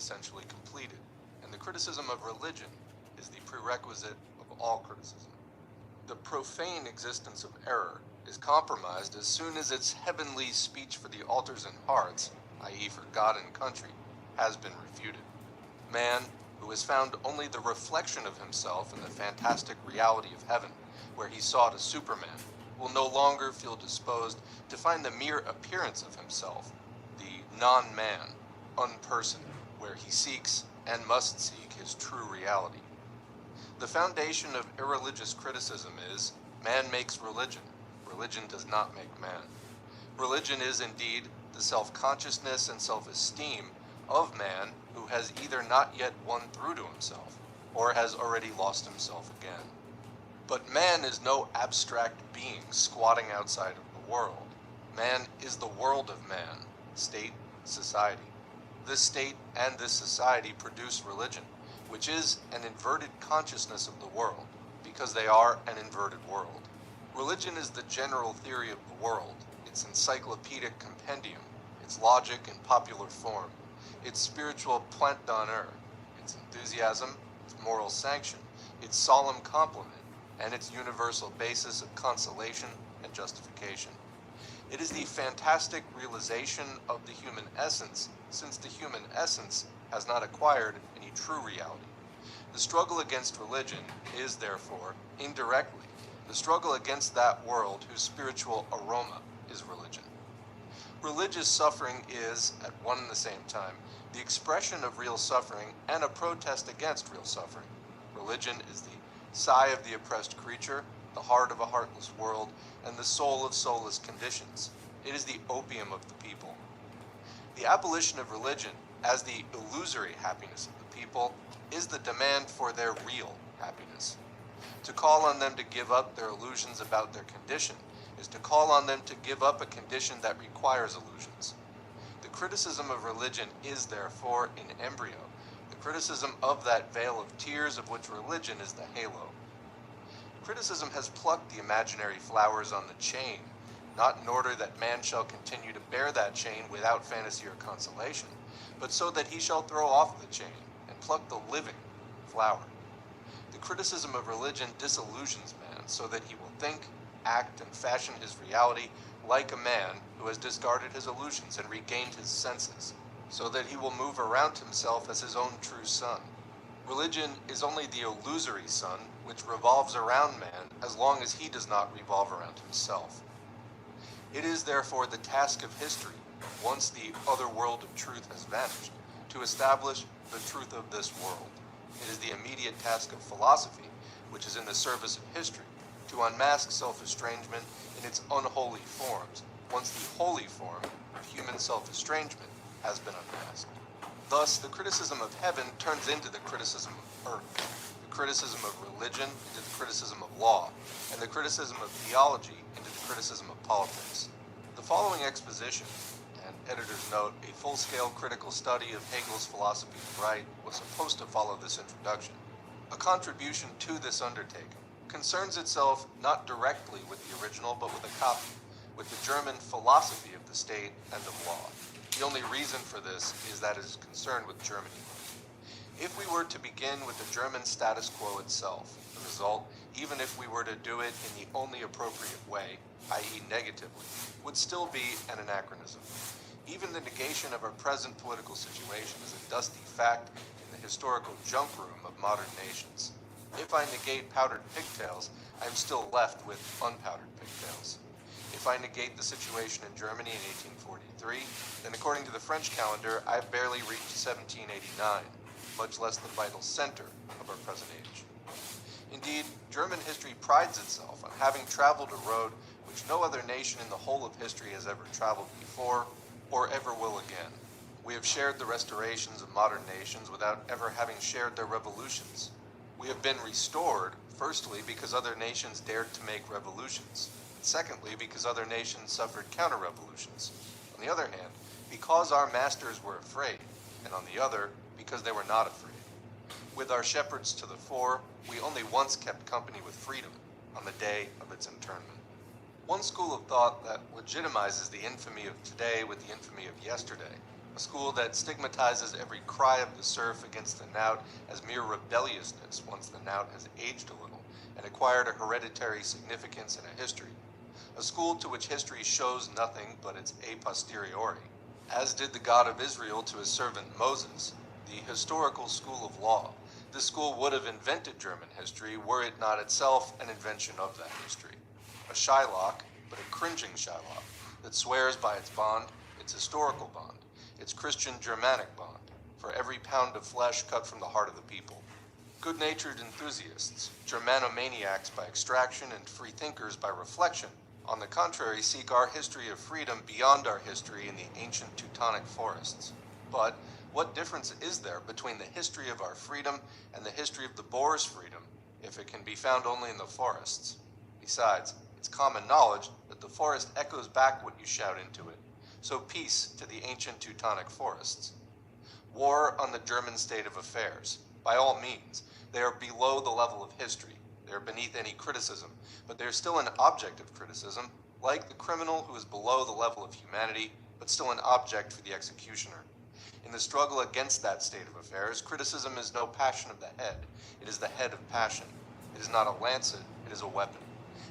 essentially completed, and the criticism of religion is the prerequisite of all criticism. The profane existence of error is compromised as soon as its heavenly speech for the altars and hearts, i.e. for God and country, has been refuted. Man, who has found only the reflection of himself in the fantastic reality of heaven, where he sought a Superman, will no longer feel disposed to find the mere appearance of himself, the non-man, unperson, where he seeks and must seek his true reality. The foundation of irreligious criticism is, man makes religion, religion does not make man. Religion is indeed the self-consciousness and self-esteem of man who has either not yet won through to himself, or has already lost himself again. But man is no abstract being squatting outside of the world. Man is the world of man, state, society. This state and this society produce religion, which is an inverted consciousness of the world, because they are an inverted world. Religion is the general theory of the world, its encyclopedic compendium, its logic in popular form, its spiritual point d'honneur, its enthusiasm, its moral sanction, its solemn compliment, and its universal basis of consolation and justification. It is the fantastic realization of the human essence, since the human essence has not acquired any true reality. The struggle against religion is, therefore, indirectly, the struggle against that world whose spiritual aroma is religion. Religious suffering is, at one and the same time, the expression of real suffering and a protest against real suffering. Religion is the sigh of the oppressed creature, the heart of a heartless world, and the soul of soulless conditions. It is the opium of the people. The abolition of religion, as the illusory happiness of the people, is the demand for their real happiness. To call on them to give up their illusions about their condition is to call on them to give up a condition that requires illusions. The criticism of religion is, therefore, in embryo, the criticism of that veil of tears of which religion is the halo. Criticism has plucked the imaginary flowers on the chain, not in order that man shall continue to bear that chain without fantasy or consolation, but so that he shall throw off the chain and pluck the living flower. The criticism of religion disillusions man so that he will think, act, and fashion his reality like a man who has discarded his illusions and regained his senses, so that he will move around himself as his own true sun. Religion is only the illusory sun which revolves around man as long as he does not revolve around himself. It is therefore the task of history, once the other world of truth has vanished, to establish the truth of this world. It is the immediate task of philosophy, which is in the service of history, to unmask self-estrangement in its unholy forms, once the holy form of human self-estrangement has been unmasked. Thus, the criticism of heaven turns into the criticism of earth, the criticism of religion into the criticism of law, and the criticism of theology into the criticism of politics. The following exposition, and editor's note, a full-scale critical study of Hegel's philosophy of right, was supposed to follow this introduction. A contribution to this undertaking concerns itself not directly with the original, but with a copy, with the German philosophy of the state and of law. The only reason for this is that it is concerned with Germany. If we were to begin with the German status quo itself, the result, even if we were to do it in the only appropriate way, i.e. negatively, would still be an anachronism. Even the negation of our present political situation is a dusty fact in the historical junk room of modern nations. If I negate powdered pigtails, I am still left with unpowdered pigtails. If I negate the situation in Germany in 1843, then according to the French calendar, I have barely reached 1789, much less the vital center of our present age. Indeed, German history prides itself on having traveled a road which no other nation in the whole of history has ever traveled before, or ever will again. We have shared the restorations of modern nations without ever having shared their revolutions. We have been restored, firstly, because other nations dared to make revolutions, and secondly, because other nations suffered counter-revolutions. On the other hand, because our masters were afraid, and on the other, because they were not afraid. With our shepherds to the fore, we only once kept company with freedom, on the day of its internment. One school of thought that legitimizes the infamy of today with the infamy of yesterday, a school that stigmatizes every cry of the serf against the knout as mere rebelliousness once the knout has aged a little and acquired a hereditary significance and a history. A school to which history shows nothing but its a posteriori, as did the God of Israel to his servant Moses, the historical school of law. This school would have invented German history were it not itself an invention of that history. A Shylock, but a cringing Shylock, that swears by its bond, its historical bond, its Christian Germanic bond, for every pound of flesh cut from the heart of the people. Good-natured enthusiasts, Germanomaniacs by extraction and freethinkers by reflection, on the contrary, seek our history of freedom beyond our history in the ancient Teutonic forests. But what difference is there between the history of our freedom and the history of the Boers' freedom, if it can be found only in the forests? Besides, it's common knowledge that the forest echoes back what you shout into it. So peace to the ancient Teutonic forests. War on the German state of affairs. By all means, they are below the level of history. They are beneath any criticism, but they are still an object of criticism, like the criminal who is below the level of humanity, but still an object for the executioner. In the struggle against that state of affairs, criticism is no passion of the head. It is the head of passion. It is not a lancet, it is a weapon.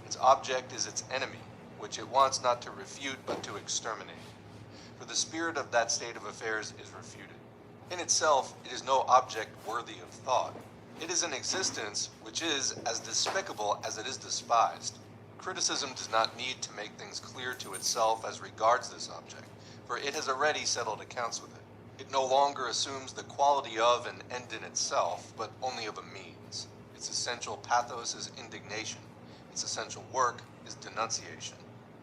Its object is its enemy, which it wants not to refute, but to exterminate. For the spirit of that state of affairs is refuted. In itself, it is no object worthy of thought. It is an existence which is as despicable as it is despised. Criticism does not need to make things clear to itself as regards this object, for it has already settled accounts with it. It no longer assumes the quality of an end in itself, but only of a means. Its essential pathos is indignation. Its essential work is denunciation.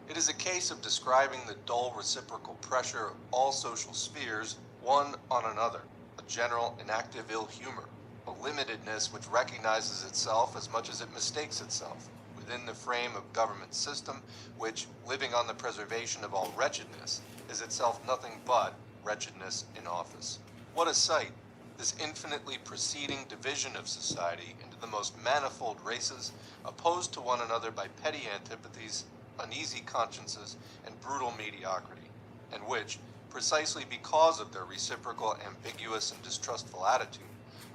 It is a case of describing the dull reciprocal pressure of all social spheres one on another, a general inactive ill humor, a limitedness which recognizes itself as much as it mistakes itself, within the frame of government system which, living on the preservation of all wretchedness, is itself nothing but wretchedness in office. What a sight, this infinitely proceeding division of society into the most manifold races, opposed to one another by petty antipathies, uneasy consciences, and brutal mediocrity, and which, precisely because of their reciprocal, ambiguous, and distrustful attitude,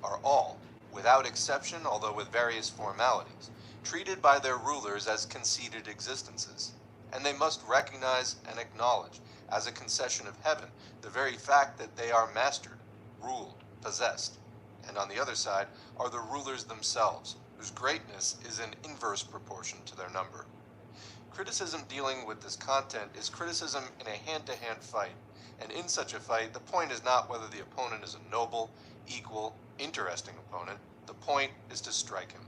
are all, without exception, although with various formalities, treated by their rulers as conceded existences, and they must recognize and acknowledge, as a concession of heaven, the very fact that they are mastered, ruled, possessed, and on the other side are the rulers themselves, whose greatness is in inverse proportion to their number. Criticism dealing with this content is criticism in a hand-to-hand fight, and in such a fight, the point is not whether the opponent is a noble, equal, interesting opponent. The point is to strike him.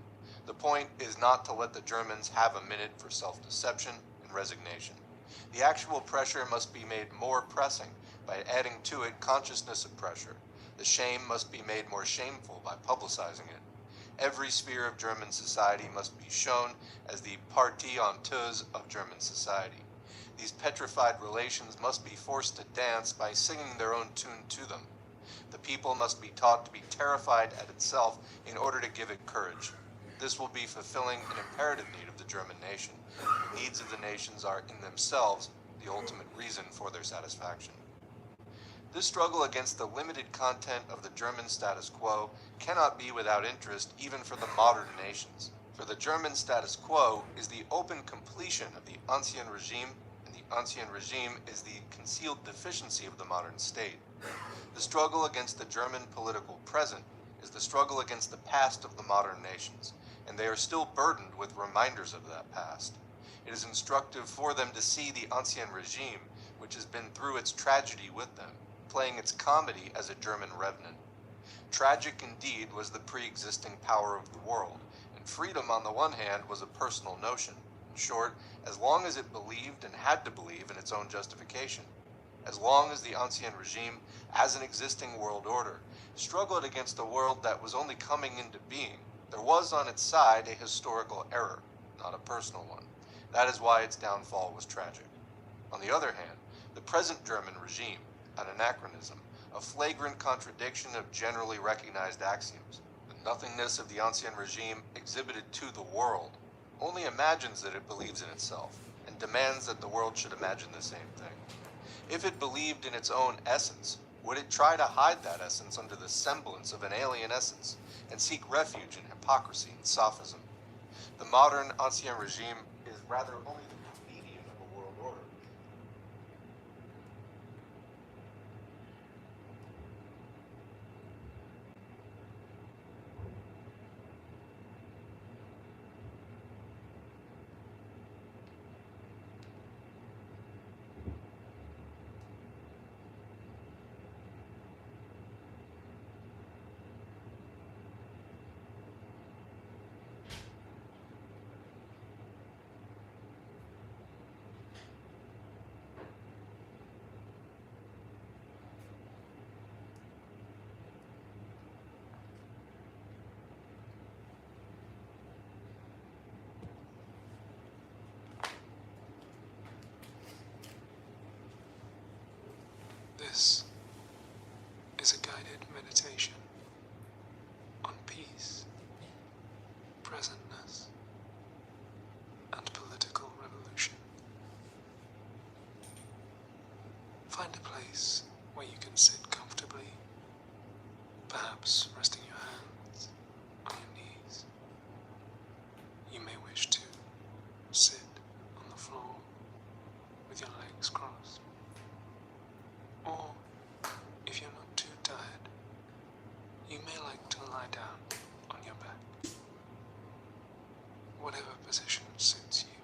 The point is not to let the Germans have a minute for self-deception and resignation. The actual pressure must be made more pressing by adding to it consciousness of pressure. The shame must be made more shameful by publicizing it. Every sphere of German society must be shown as the partie honteuse of German society. These petrified relations must be forced to dance by singing their own tune to them. The people must be taught to be terrified at itself in order to give it courage. This will be fulfilling an imperative need of the German nation. The needs of the nations are in themselves the ultimate reason for their satisfaction. This struggle against the limited content of the German status quo cannot be without interest even for the modern nations. For the German status quo is the open completion of the Ancien Regime, and the Ancien Regime is the concealed deficiency of the modern state. The struggle against the German political present is the struggle against the past of the modern nations, and they are still burdened with reminders of that past. It is instructive for them to see the Ancien Regime, which has been through its tragedy with them, playing its comedy as a German revenant. Tragic indeed was the pre-existing power of the world, and freedom on the one hand was a personal notion. In short, as long as it believed and had to believe in its own justification, as long as the Ancien Regime, as an existing world order, struggled against a world that was only coming into being, there was on its side a historical error, not a personal one. That is why its downfall was tragic. On the other hand, the present German regime, an anachronism, a flagrant contradiction of generally recognized axioms. The nothingness of the Ancien Regime exhibited to the world only imagines that it believes in itself, and demands that the world should imagine the same thing. If it believed in its own essence, Would it try to hide that essence under the semblance of an alien essence and seek refuge in hypocrisy and sophism? The modern Ancien regime is rather only the comedian of a world order. This is a guided meditation on peace, presentness, and political revolution. Find a place where you can sit comfortably, perhaps resting your hands on your knees. You may wish to sit on the floor with your legs crossed. Or, if you're not too tired, you may like to lie down on your back. Whatever position suits you.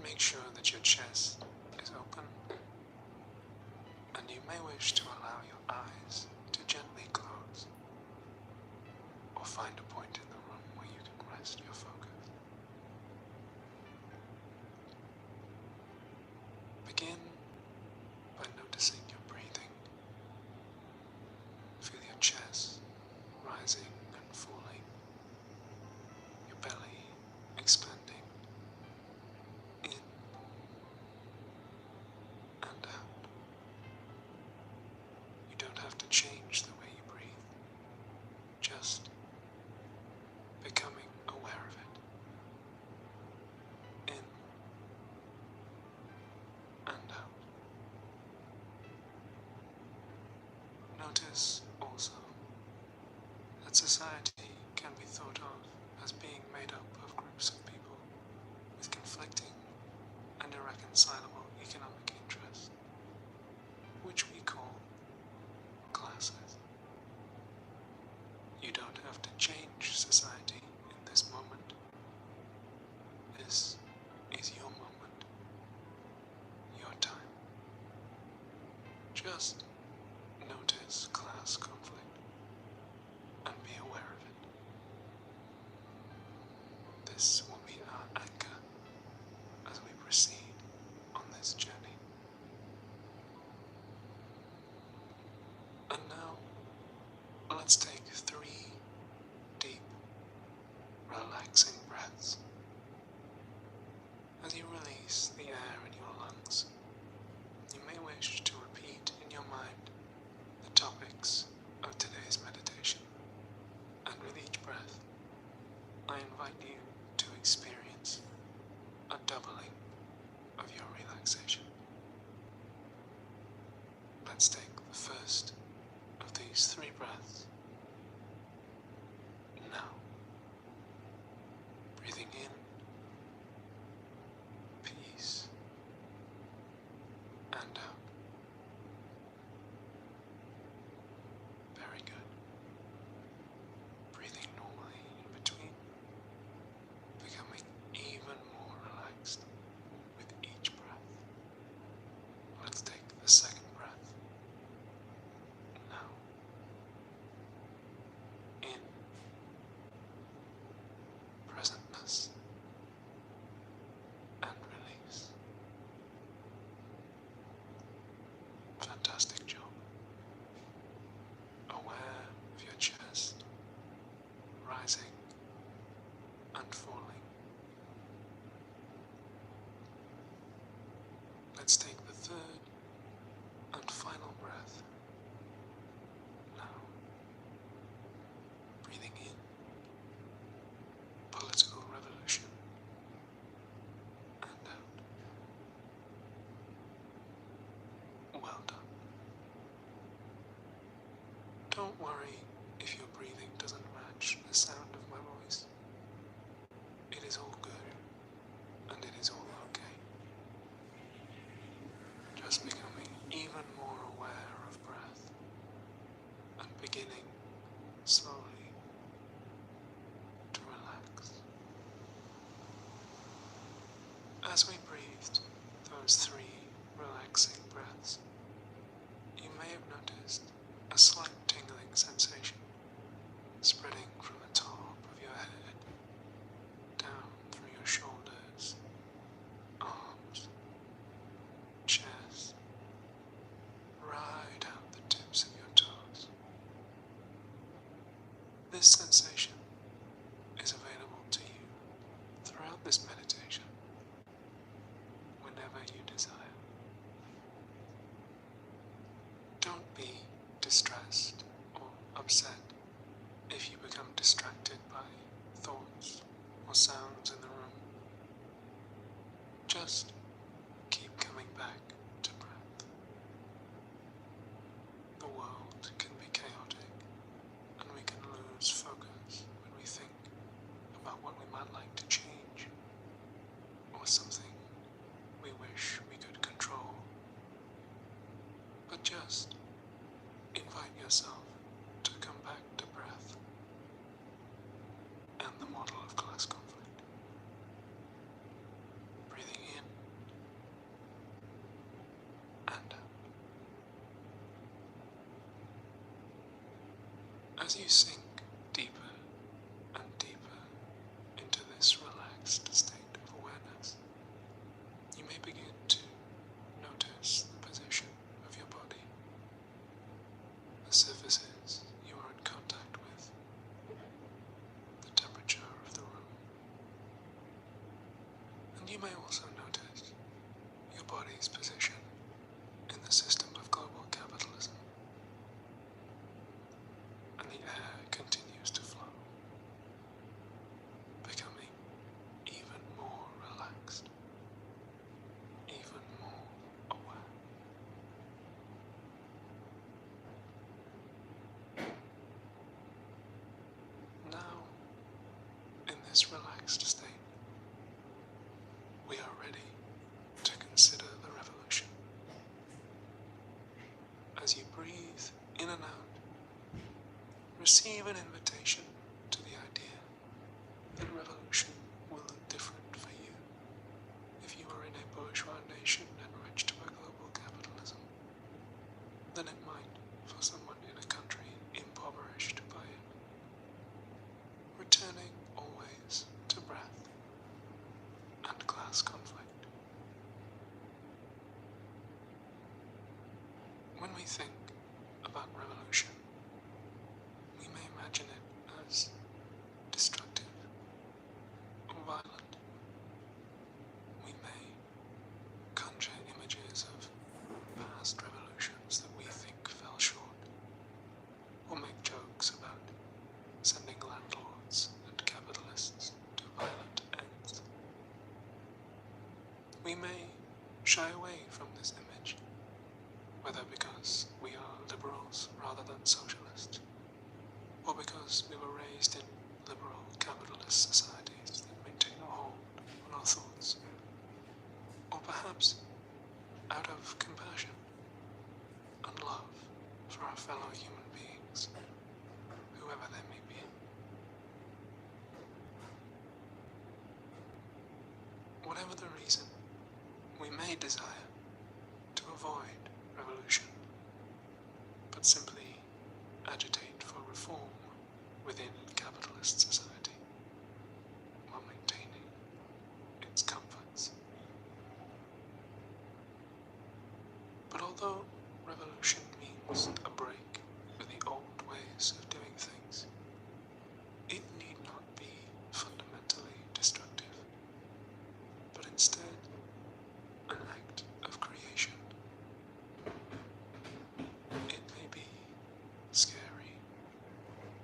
Make sure that your chest is open, and you may wish to allow your eyes to gently close, or find a point in the room where you can rest your focus. Begin by noticing your breathing. Feel your chest rising and falling, your belly expanding in and out. You don't have to change the way you breathe, just becoming aware of it. In and out. Notice also that society can be thought of as being made up of groups of people with conflicting and irreconcilable economic interests, which we call classes. You don't have to change society in this moment. This is your moment, your time. Just notice class conflict and be aware of it. This will be our anchor as we proceed on this journey. And now, let's take 3 deep, relaxing breaths. As you release the air in your lungs, you may wish to repeat in your mind the topics of today's meditation. And with each breath, I invite you to experience a doubling of your relaxation. Let's take the first of these 3 breaths. Now, breathing in, peace, and out. Very good. Breathing normally in between, becoming even more relaxed with each breath. Let's take the second breath. Now, Don't worry if your breathing doesn't match the sound of my voice. It is all good, and it is all okay. Just becoming even more aware of breath, and beginning slowly to relax. As we breathed those 3 relaxing breaths, you may have noticed a slight tingling sensation spreading from the top of your head down through your shoulders, arms, chest, right out the tips of your toes. This sensation is available to you throughout this meditation whenever you desire. Don't be distressed or upset if you become distracted by thoughts or sounds in the room. Just keep coming back to breath. The world can be chaotic, and we can lose focus when we think about what we might like to change, or something we wish we could control. But just invite yourself to come back to breath and the model of class conflict. Breathing in and out. As you sink deeper and deeper into this relaxed state of awareness, you may begin to notice the position of your body, the surfaces you are in contact with, the temperature of the room. And you may also notice your body's position in the system of global capitalism. And the air continues to flow, becoming even more relaxed, even more aware. Now, in this relaxed state, we are ready to consider the revolution. As you breathe in and out, receive an invitation to the idea that revolution will look different for you if you are in a bourgeois nation enriched by global capitalism than it might for someone in a country impoverished by it. Returning always to breath and class conflict. When we think about revolution, we may imagine it as destructive or violent. We may conjure images of past revolutions that we think fell short, or make jokes about sending landlords and capitalists to violent ends. We may shy away from this image, whether because we are liberals rather than socialists, or because we were raised in liberal capitalist societies that maintain a hold on our thoughts, or perhaps out of compassion and love for our fellow human beings, whoever they may be. Whatever the reason, we may desire to avoid revolution, but simply agitate for reform within capitalist society while maintaining its comforts. But although revolution means a break with the old ways of doing things, it need not be fundamentally destructive, but instead an act of creation. It may be scary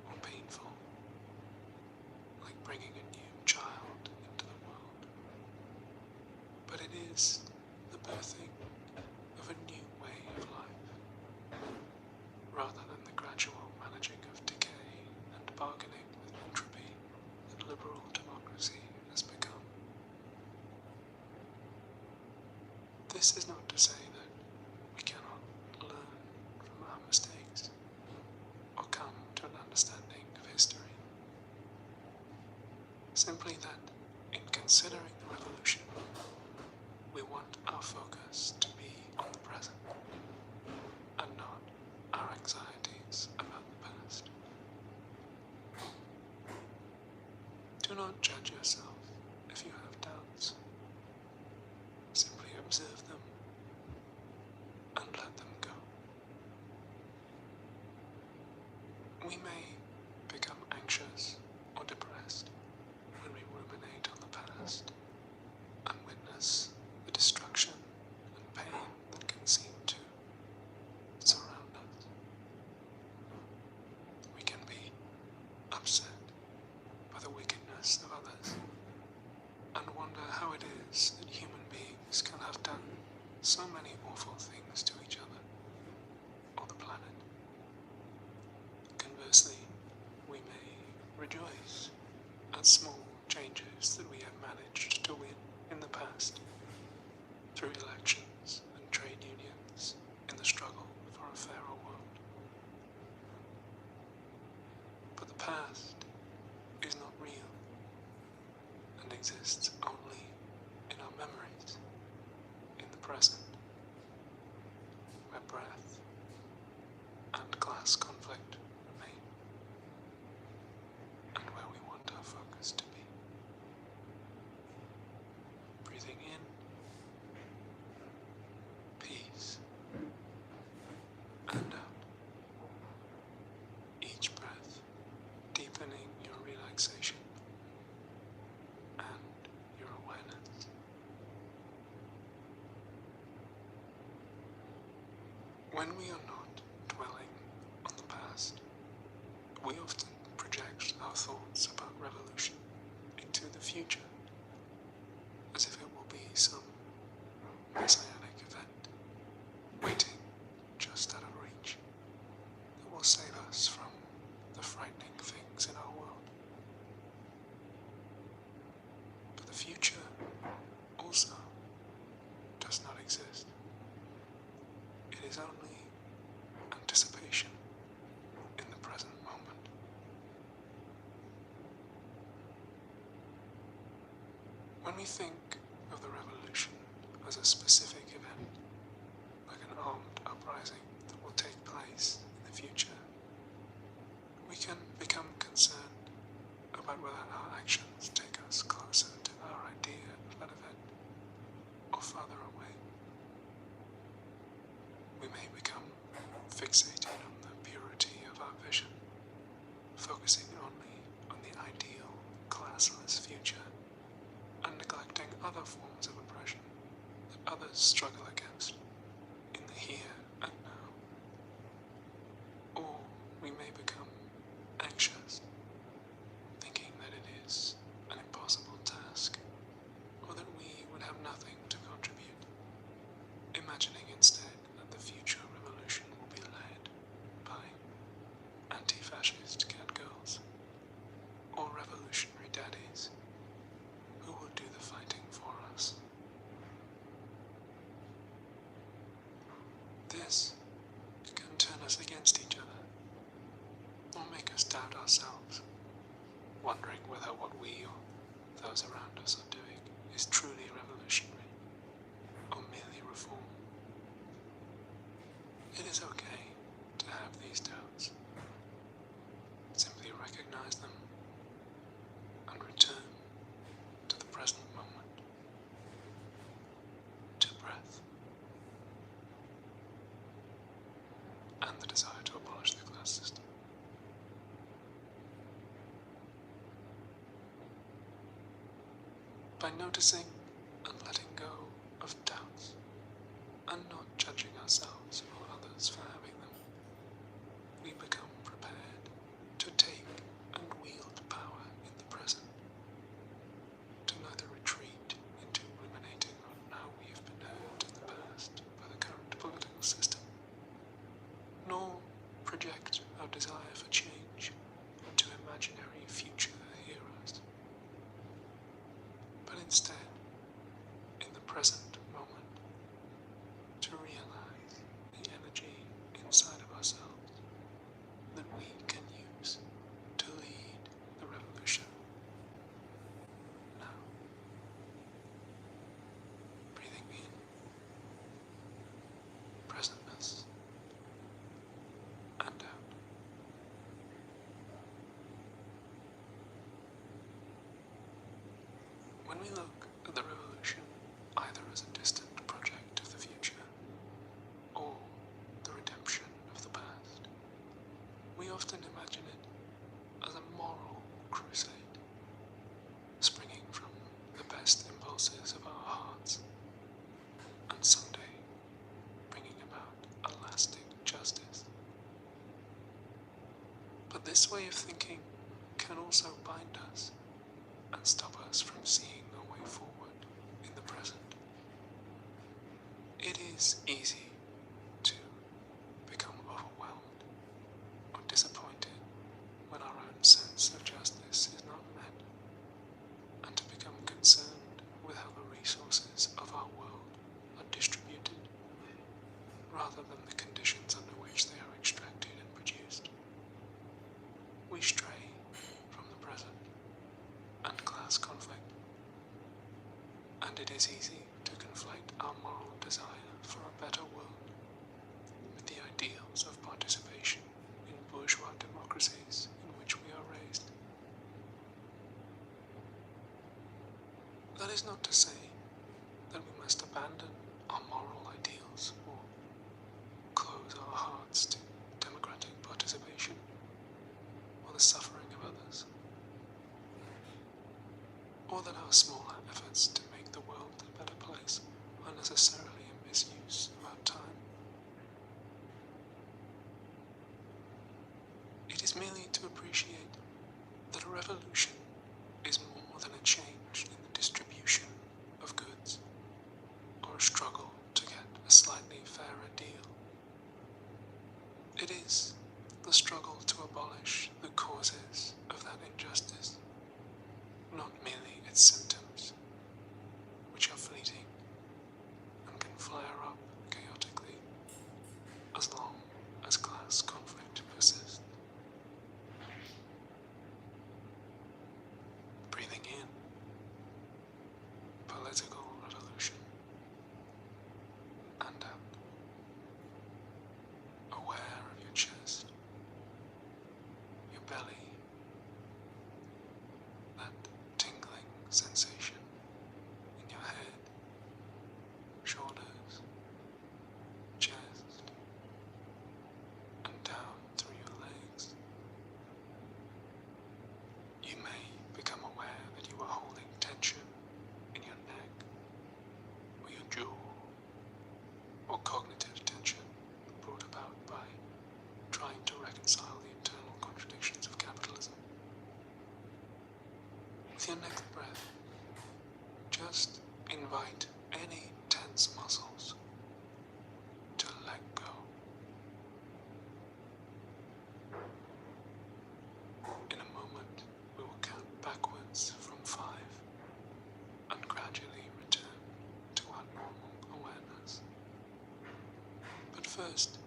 or painful, like bringing a new child into the world, but it is the birthing of a new way of life, rather than the gradual bargaining with entropy that liberal democracy has become. This is not to say that we cannot learn from our mistakes or come to an understanding of history. Simply that, in considering the revolution, we want our focus to be on the present and not our anxieties about the past. Do not judge yourself if you have doubts. Simply observe them and let them go. We may become anxious or depressed when we ruminate on the past and witness the destruction and pain that can seem to surround us. We can be upset by the wickedness of others and wonder how it is that human beings can have done so many awful things to each other or the planet. Conversely, we may rejoice at small changes that we have managed to win in the past through elections and trade unions in the struggle for a fairer world. But the past is not real and exists only in our memories, in the present, where breath and class conflict remain, and where we want our focus to be. Breathing in, peace, and out. Each breath deepening your relaxation and your awareness. When we are not dwelling on the past, we often project our thoughts about revolution into the future, as if it will be some messianic event, waiting just out of reach, that will save us from the frightening things in our world. But the future also does not exist. It is only anticipation in the present moment. When we think of the revolution as a specific event, like an armed uprising that will take place in the future, we can become concerned about whether our actions take us closer to our idea of that event or farther away. We may become fixated on the purity of our vision, focusing only on the ideal, classless future, and neglecting other forms of oppression that others struggle against in the here and now. Or we may become anxious, thinking that it is an impossible task, or that we would have nothing to contribute, imagining instead that the future revolution will be led by anti-fascist catgirls or revolutionary daddies who will do the fighting for us. This can turn us against each other, or make us doubt ourselves, wondering whether what we or those around us are doing is truly revolutionary or merely reform. It is okay to have these doubts. Simply recognize them and return to the present moment, to breath, and the desire to abolish the class system. By noticing and letting go of doubts, and not judging ourselves or others for having them, we become prepared to take and wield power in the present, to neither retreat into ruminating on how we have been hurt in the past by the current political system, nor project our desire for change onto imaginary future heroes, but instead, in the present moment, to realize the energy inside of ourselves that we can use to lead the revolution. Now, breathing in presentness and out. When we look at the revolution either as a distant project of the future or the redemption of the past, we often imagine it as a moral crusade, springing from the best impulses of our hearts, and someday bringing about a lasting justice. But this way of thinking can also bind us and stop us from seeing a way forward in the present. It is easy to become overwhelmed or disappointed when our own sense of justice is not met, and to become concerned with how the resources of our world are distributed, rather than the conditions under which they are extracted and produced. We stray from the present and class conflict, and it is easy to conflate our moral desire for a better world with the ideals of participation in bourgeois democracies in which we are raised. That is not to say that we must abandon our moral ideals or close our hearts to democratic participation or the suffering of others, or that our smaller efforts to make the world a better place are necessarily a misuse of our time. It is merely to appreciate that a revolution is more than a change in the distribution of goods, or a struggle to get a slightly fairer deal. It is the struggle to abolish the causes of that injustice, not merely its symptoms, which are fleeting and can flare up chaotically as long as class conflict persists. Breathing in, political revolution, and out, aware of your chest, your belly, that tingling sensation in your head, shoulders, chest, and down through your legs. You may become aware that you are holding tension in your neck, or your jaw, or cognitive tension brought about by trying to reconcile the internal contradictions of capitalism. With your next breath, just invite any tense muscles to let go. In a moment, we will count backwards from 5 and gradually return to our normal awareness. But first,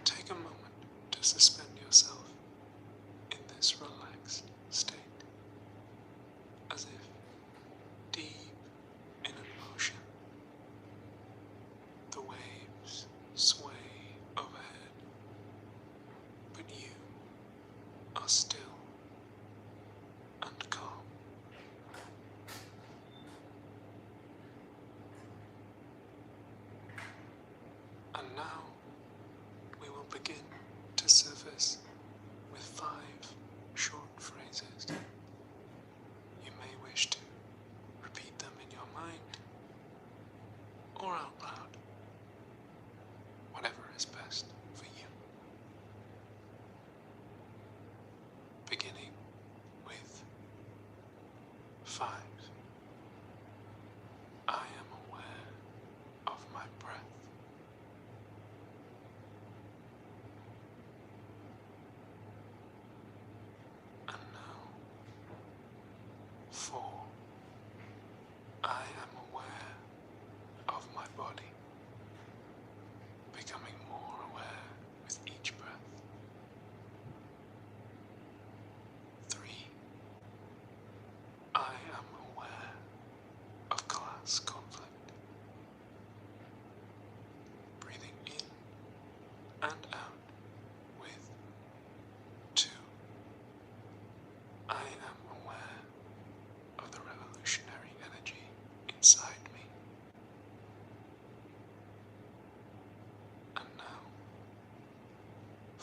take a moment to suspend yourself in this relaxed state, as if deep in an ocean, the waves sway overhead, but you are still and calm. And now we will begin to surface with 5 short phrases. You may wish to repeat them in your mind or out loud, whatever is best for you. Beginning with 5. I am aware of my breath. And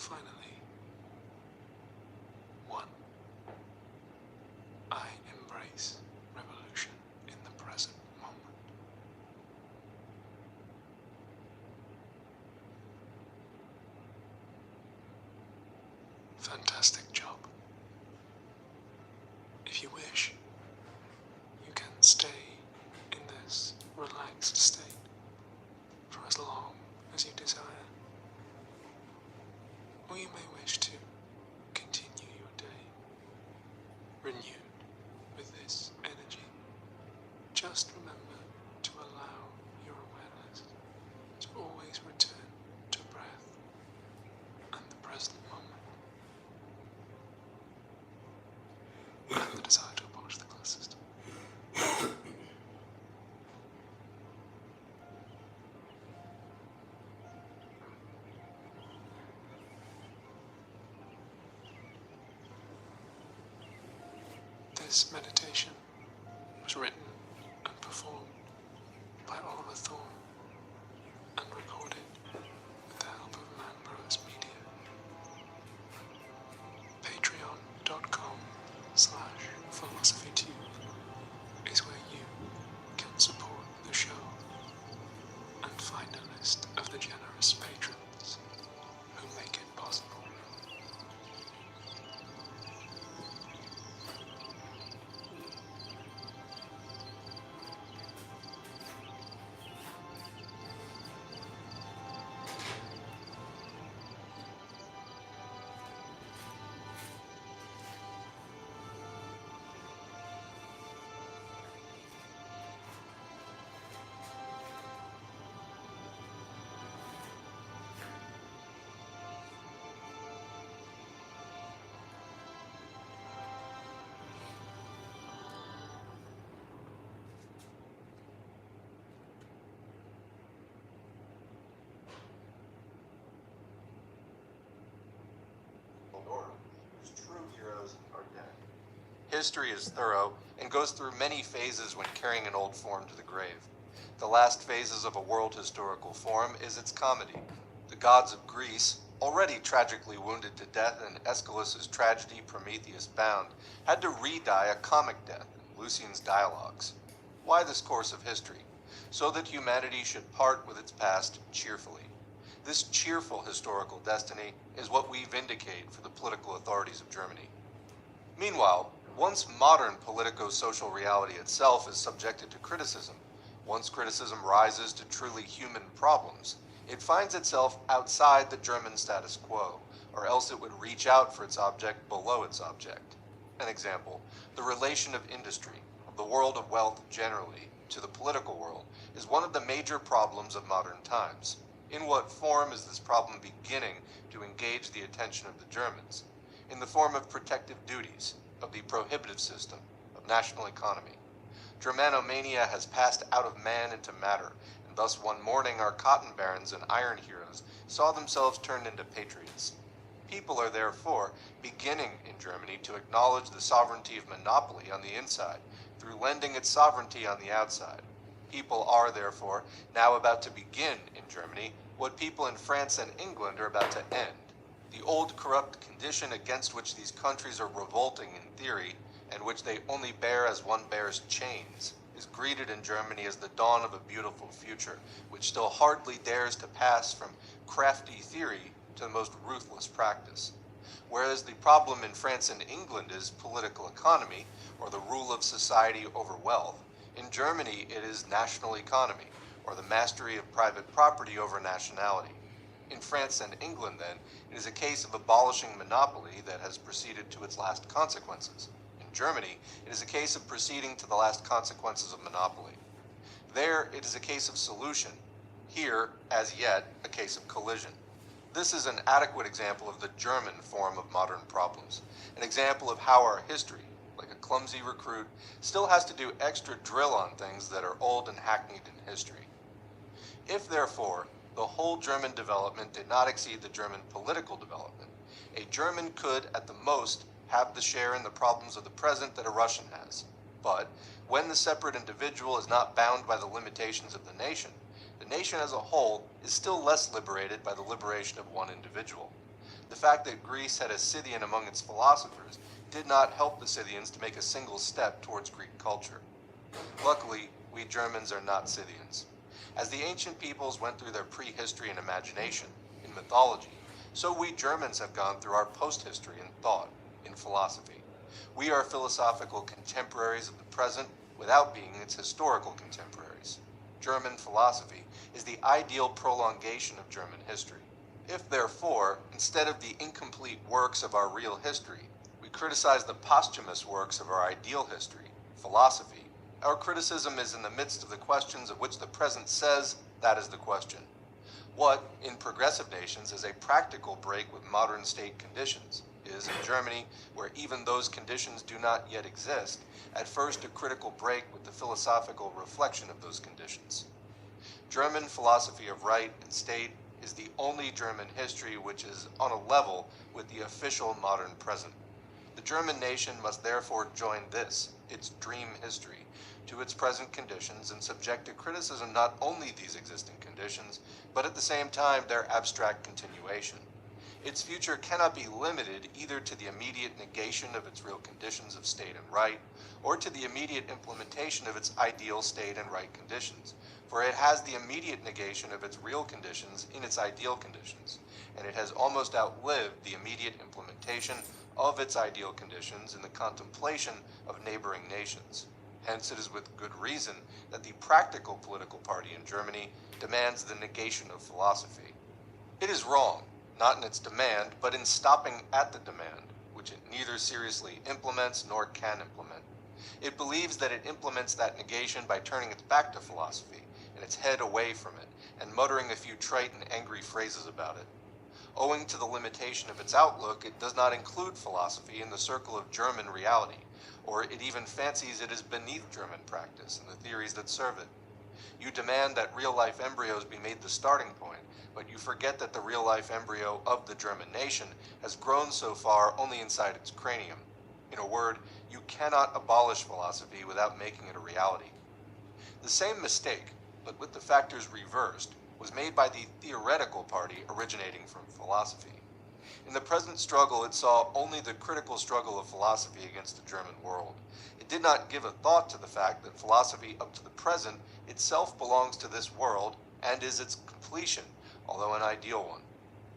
Finally, 1. I embrace revolution in the present moment. Fantastic job. If you wish, you can stay in this relaxed state for as long as you desire. Or you may wish to continue your day renewed with this energy. Just remember to allow your awareness to always return to breath and the present moment. And the desire to abolish the class system. This meditation was written and performed by Oliver Thorne and recorded with the help of Manbrose Media. Patreon.com/philosophytube is where you can support the show and find a list of the generous patrons who make it possible. Whose true heroes are dead. History is thorough and goes through many phases when carrying an old form to the grave. The last phases of a world historical form is its comedy. The gods of Greece, already tragically wounded to death in Aeschylus's tragedy Prometheus Bound, had to re-die a comic death in Lucian's dialogues. Why this course of history? So that humanity should part with its past cheerfully. This cheerful historical destiny is what we vindicate for the political authorities of Germany. Meanwhile, once modern politico-social reality itself is subjected to criticism, once criticism rises to truly human problems, it finds itself outside the German status quo, or else it would reach out for its object below its object. An example, the relation of industry, of the world of wealth generally, to the political world, is one of the major problems of modern times. In what form is this problem beginning to engage the attention of the Germans? In the form of protective duties, of the prohibitive system, of national economy. Germanomania has passed out of man into matter, and thus one morning our cotton barons and iron heroes saw themselves turned into patriots. People are therefore beginning in Germany to acknowledge the sovereignty of monopoly on the inside, through lending its sovereignty on the outside. People are therefore now about to begin in Germany what people in France and England are about to end. The old corrupt condition against which these countries are revolting in theory, and which they only bear as one bears chains, is greeted in Germany as the dawn of a beautiful future, which still hardly dares to pass from crafty theory to the most ruthless practice. Whereas the problem in France and England is political economy, or the rule of society over wealth, in Germany it is national economy, or the mastery of private property over nationality. In France and England, then, it is a case of abolishing monopoly that has proceeded to its last consequences. In Germany, it is a case of proceeding to the last consequences of monopoly. There, it is a case of solution. Here, as yet, a case of collision. This is an adequate example of the German form of modern problems, an example of how our history, like a clumsy recruit, still has to do extra drill on things that are old and hackneyed in history. If, therefore, the whole German development did not exceed the German political development, a German could, at the most, have the share in the problems of the present that a Russian has. But, when the separate individual is not bound by the limitations of the nation as a whole is still less liberated by the liberation of one individual. The fact that Greece had a Scythian among its philosophers did not help the Scythians to make a single step towards Greek culture. Luckily, we Germans are not Scythians. As the ancient peoples went through their prehistory in imagination, in mythology, so we Germans have gone through our post-history in thought, in philosophy. We are philosophical contemporaries of the present without being its historical contemporaries. German philosophy is the ideal prolongation of German history. If, therefore, instead of the incomplete works of our real history, we criticize the posthumous works of our ideal history, philosophy, our criticism is in the midst of the questions of which the present says that is the question. What, in progressive nations, is a practical break with modern state conditions is, in Germany, where even those conditions do not yet exist, at first a critical break with the philosophical reflection of those conditions. German philosophy of right and state is the only German history which is on a level with the official modern present. The German nation must therefore join this, its dream history, to its present conditions and subject to criticism not only these existing conditions, but at the same time their abstract continuation. Its future cannot be limited either to the immediate negation of its real conditions of state and right, or to the immediate implementation of its ideal state and right conditions, for it has the immediate negation of its real conditions in its ideal conditions, and it has almost outlived the immediate implementation of its ideal conditions in the contemplation of neighboring nations. Hence, it is with good reason that the practical political party in Germany demands the negation of philosophy. It is wrong, not in its demand, but in stopping at the demand, which it neither seriously implements nor can implement. It believes that it implements that negation by turning its back to philosophy and its head away from it, and muttering a few trite and angry phrases about it. Owing to the limitation of its outlook, it does not include philosophy in the circle of German reality, or it even fancies it is beneath German practice and the theories that serve it. You demand that real-life embryos be made the starting point, but you forget that the real-life embryo of the German nation has grown so far only inside its cranium. In a word, you cannot abolish philosophy without making it a reality. The same mistake, but with the factors reversed, was made by the theoretical party originating from philosophy. In the present struggle, it saw only the critical struggle of philosophy against the German world. It did not give a thought to the fact that philosophy up to the present itself belongs to this world and is its completion, although an ideal one.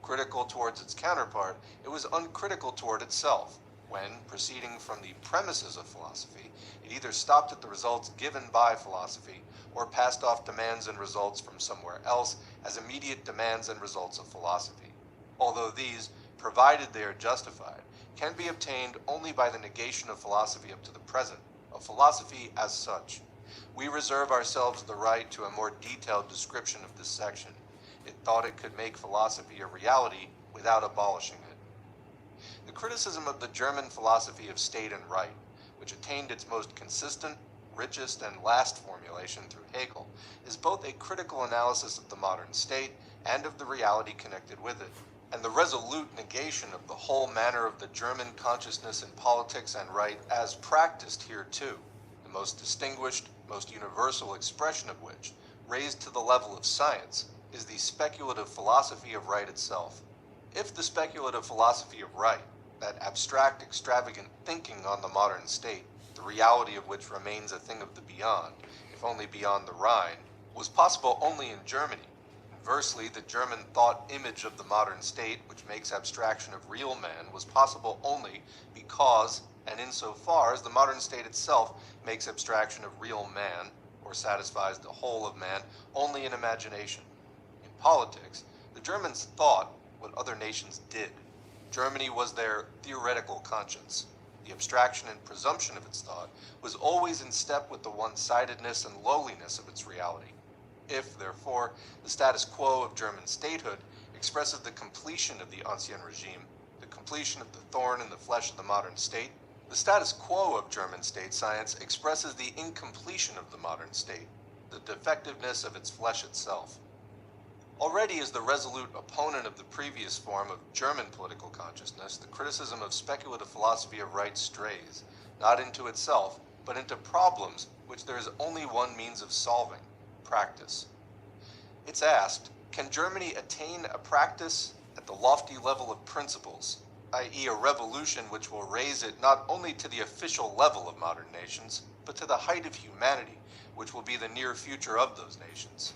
Critical towards its counterpart, it was uncritical toward itself, when, proceeding from the premises of philosophy, it either stopped at the results given by philosophy or passed off demands and results from somewhere else as immediate demands and results of philosophy. Although these, provided they are justified, can be obtained only by the negation of philosophy up to the present, of philosophy as such. We reserve ourselves the right to a more detailed description of this section. It thought it could make philosophy a reality without abolishing it. The criticism of the German philosophy of state and right, which attained its most consistent, richest, and last formulation through Hegel, is both a critical analysis of the modern state and of the reality connected with it, and the resolute negation of the whole manner of the German consciousness in politics and right as practiced here too, the most distinguished, most universal expression of which, raised to the level of science, is the speculative philosophy of right itself. If the speculative philosophy of right, that abstract, extravagant thinking on the modern state, the reality of which remains a thing of the beyond, if only beyond the Rhine, was possible only in Germany. Conversely, the German thought image of the modern state, which makes abstraction of real man, was possible only because, and insofar as the modern state itself makes abstraction of real man, or satisfies the whole of man, only in imagination. In politics, the Germans thought what other nations did. Germany was their theoretical conscience. The abstraction and presumption of its thought was always in step with the one-sidedness and lowliness of its reality. If, therefore, the status quo of German statehood expresses the completion of the Ancien Regime, the completion of the thorn in the flesh of the modern state, the status quo of German state science expresses the incompletion of the modern state, the defectiveness of its flesh itself. Already as the resolute opponent of the previous form of German political consciousness, the criticism of speculative philosophy of right strays, not into itself, but into problems which there is only one means of solving: practice. It's asked, can Germany attain a practice at the lofty level of principles, i.e. a revolution which will raise it not only to the official level of modern nations, but to the height of humanity, which will be the near future of those nations.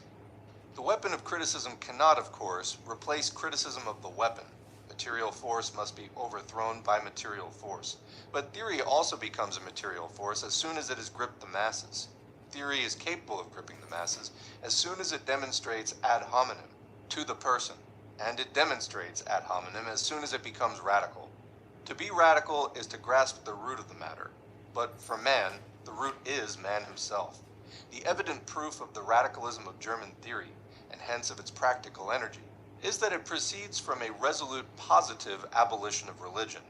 The weapon of criticism cannot, of course, replace criticism of the weapon. Material force must be overthrown by material force. But theory also becomes a material force as soon as it has gripped the masses. Theory is capable of gripping the masses as soon as it demonstrates ad hominem, to the person, and it demonstrates ad hominem as soon as it becomes radical. To be radical is to grasp the root of the matter, but for man, the root is man himself. The evident proof of the radicalism of German theory, and hence of its practical energy, is that it proceeds from a resolute positive abolition of religion.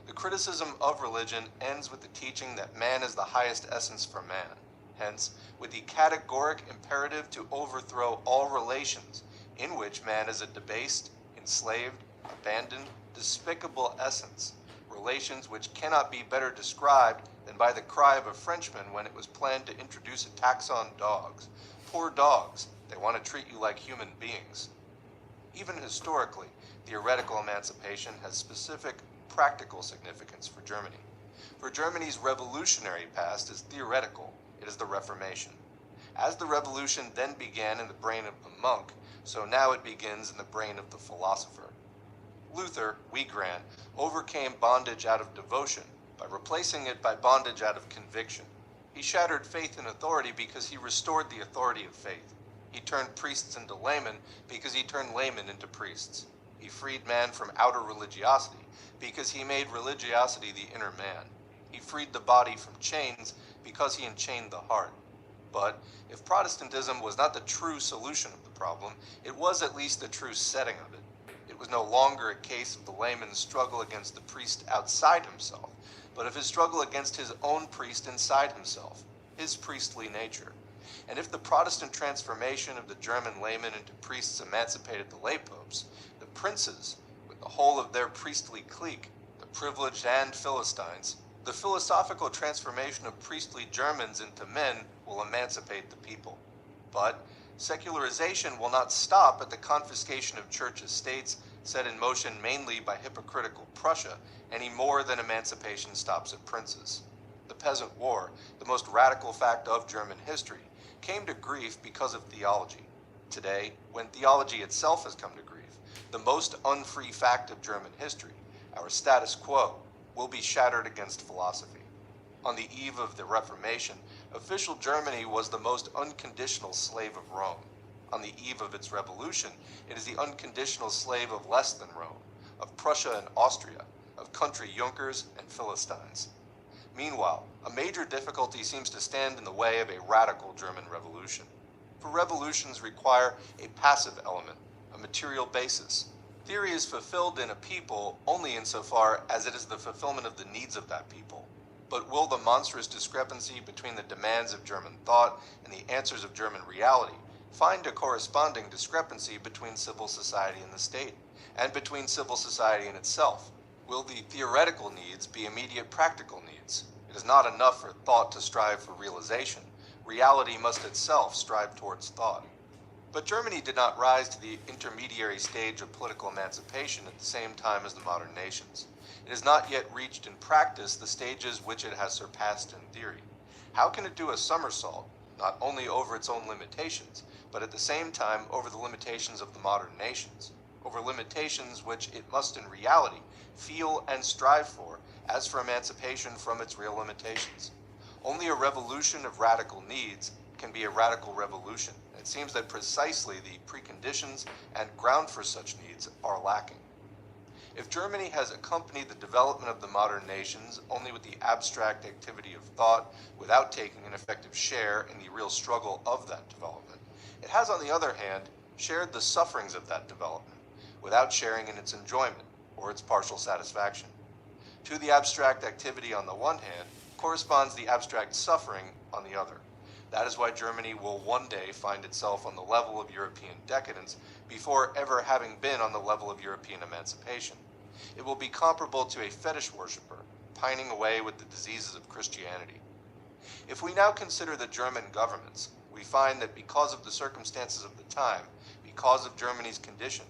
The criticism of religion ends with the teaching that man is the highest essence for man, hence with the categoric imperative to overthrow all relations in which man is a debased, enslaved, abandoned, despicable essence, relations which cannot be better described than by the cry of a Frenchman when it was planned to introduce a tax on dogs. Poor dogs, they want to treat you like human beings. Even historically, theoretical emancipation has specific practical significance for Germany. For Germany's revolutionary past is theoretical, it is the Reformation. As the revolution then began in the brain of the monk, so now it begins in the brain of the philosopher. Luther, we grant, overcame bondage out of devotion by replacing it by bondage out of conviction. He shattered faith in authority because he restored the authority of faith. He turned priests into laymen because he turned laymen into priests. He freed man from outer religiosity because he made religiosity the inner man. He freed the body from chains because he enchained the heart. But if Protestantism was not the true solution of the problem, it was at least the true setting of it. It was no longer a case of the layman's struggle against the priest outside himself, but of his struggle against his own priest inside himself, his priestly nature. And if the Protestant transformation of the German laymen into priests emancipated the lay popes, the princes, with the whole of their priestly clique, the privileged and Philistines, the philosophical transformation of priestly Germans into men will emancipate the people. But secularization will not stop at the confiscation of church estates set in motion mainly by hypocritical Prussia any more than emancipation stops at princes. The Peasant War, the most radical fact of German history, came to grief because of theology. Today, when theology itself has come to grief, the most unfree fact of German history, our status quo, will be shattered against philosophy. On the eve of the Reformation, official Germany was the most unconditional slave of Rome. On the eve of its revolution, it is the unconditional slave of less than Rome, of Prussia and Austria, of country Junkers and Philistines. Meanwhile, a major difficulty seems to stand in the way of a radical German revolution. For revolutions require a passive element, a material basis. Theory is fulfilled in a people only insofar as it is the fulfillment of the needs of that people. But will the monstrous discrepancy between the demands of German thought and the answers of German reality find a corresponding discrepancy between civil society and the state, and between civil society and itself? Will the theoretical needs be immediate practical needs? It is not enough for thought to strive for realization. Reality must itself strive towards thought. But Germany did not rise to the intermediary stage of political emancipation at the same time as the modern nations. It has not yet reached in practice the stages which it has surpassed in theory. How can it do a somersault, not only over its own limitations, but at the same time over the limitations of the modern nations, over limitations which it must in reality feel and strive for, as for emancipation from its real limitations? Only a revolution of radical needs can be a radical revolution. It seems that precisely the preconditions and ground for such needs are lacking. If Germany has accompanied the development of the modern nations only with the abstract activity of thought, without taking an effective share in the real struggle of that development, it has, on the other hand, shared the sufferings of that development, without sharing in its enjoyment or its partial satisfaction. To the abstract activity on the one hand corresponds the abstract suffering on the other. That is why Germany will one day find itself on the level of European decadence before ever having been on the level of European emancipation. It will be comparable to a fetish worshiper, pining away with the diseases of Christianity. If we now consider the German governments, we find that because of the circumstances of the time, because of Germany's condition,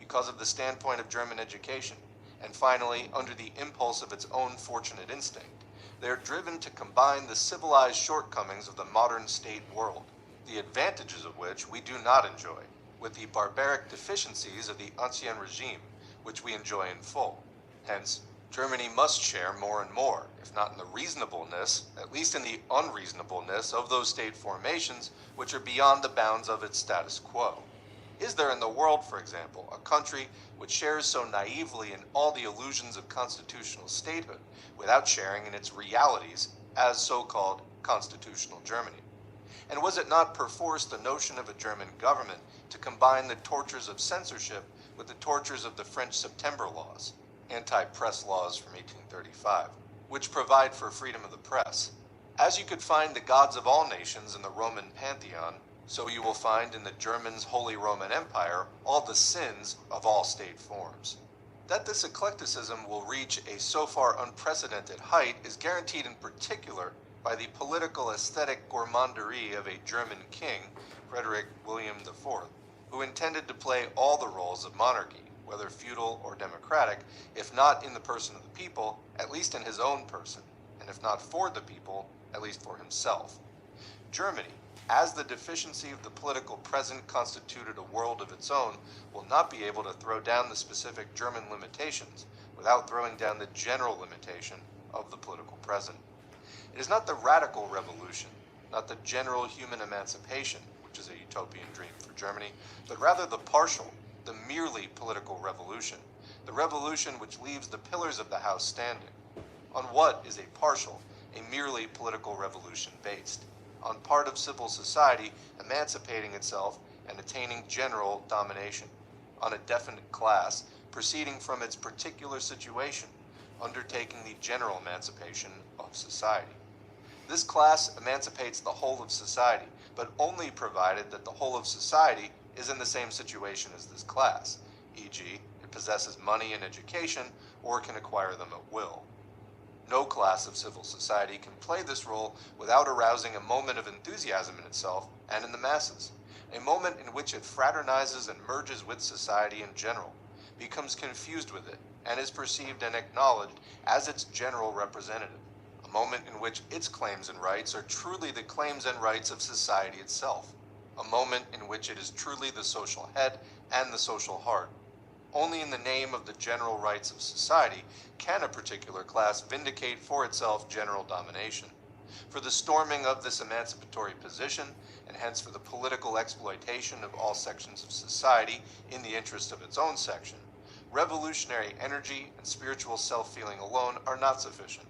because of the standpoint of German education, and finally, under the impulse of its own fortunate instinct, they are driven to combine the civilized shortcomings of the modern state world, the advantages of which we do not enjoy, with the barbaric deficiencies of the Ancien Regime, which we enjoy in full. Hence, Germany must share more and more, if not in the reasonableness, at least in the unreasonableness of those state formations which are beyond the bounds of its status quo. Is there in the world, for example, a country which shares so naively in all the illusions of constitutional statehood without sharing in its realities as so-called constitutional Germany? And was it not perforce the notion of a German government to combine the tortures of censorship with the tortures of the French September laws, anti-press laws from 1835, which provide for freedom of the press? As you could find the gods of all nations in the Roman pantheon, so you will find in the Germans' Holy Roman Empire all the sins of all state forms. That this eclecticism will reach a so far unprecedented height is guaranteed in particular by the political aesthetic gourmanderie of a German king, Frederick William IV, who intended to play all the roles of monarchy, whether feudal or democratic, if not in the person of the people, at least in his own person, and if not for the people, at least for himself. Germany, as the deficiency of the political present constituted a world of its own, will not be able to throw down the specific German limitations without throwing down the general limitation of the political present. It is not the radical revolution, not the general human emancipation, which is a utopian dream for Germany, but rather the partial, the merely political revolution, the revolution which leaves the pillars of the house standing. On what is a partial, a merely political revolution based? On part of civil society emancipating itself and attaining general domination, on a definite class proceeding from its particular situation, undertaking the general emancipation of society. This class emancipates the whole of society, but only provided that the whole of society is in the same situation as this class, e.g., it possesses money and education, or can acquire them at will. No class of civil society can play this role without arousing a moment of enthusiasm in itself and in the masses, a moment in which it fraternizes and merges with society in general, becomes confused with it, and is perceived and acknowledged as its general representative, a moment in which its claims and rights are truly the claims and rights of society itself, a moment in which it is truly the social head and the social heart. Only in the name of the general rights of society can a particular class vindicate for itself general domination. For the storming of this emancipatory position, and hence for the political exploitation of all sections of society in the interest of its own section, revolutionary energy and spiritual self-feeling alone are not sufficient.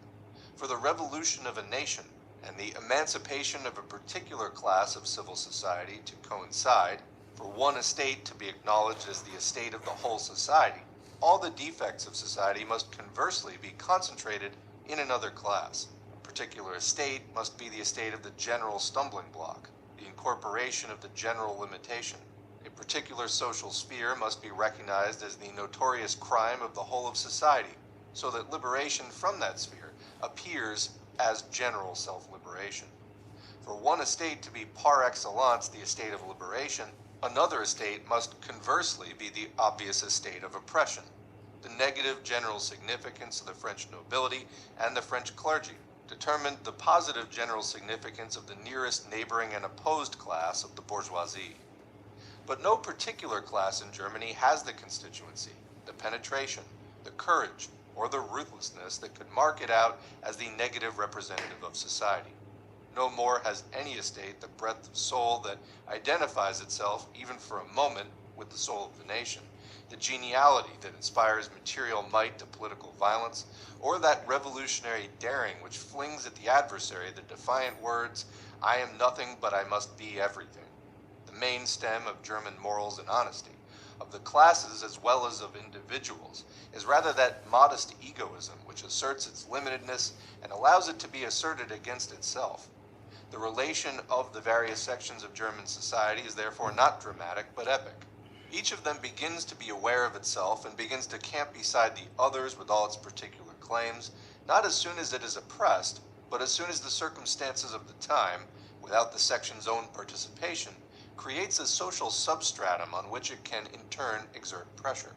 For the revolution of a nation and the emancipation of a particular class of civil society to coincide, for one estate to be acknowledged as the estate of the whole society, all the defects of society must conversely be concentrated in another class. A particular estate must be the estate of the general stumbling block, the incorporation of the general limitation. A particular social sphere must be recognized as the notorious crime of the whole of society, so that liberation from that sphere appears as general self-liberation. For one estate to be par excellence the estate of liberation, another estate must conversely be the obvious estate of oppression. The negative general significance of the French nobility and the French clergy determined the positive general significance of the nearest neighboring and opposed class of the bourgeoisie. But no particular class in Germany has the constituency, the penetration, the courage, or the ruthlessness that could mark it out as the negative representative of society. No more has any estate the breadth of soul that identifies itself, even for a moment, with the soul of the nation, the geniality that inspires material might to political violence, or that revolutionary daring which flings at the adversary the defiant words, "I am nothing but I must be everything." The main stem of German morals and honesty, of the classes as well as of individuals, is rather that modest egoism which asserts its limitedness and allows it to be asserted against itself. The relation of the various sections of German society is therefore not dramatic, but epic. Each of them begins to be aware of itself and begins to camp beside the others with all its particular claims, not as soon as it is oppressed, but as soon as the circumstances of the time, without the section's own participation, creates a social substratum on which it can in turn exert pressure.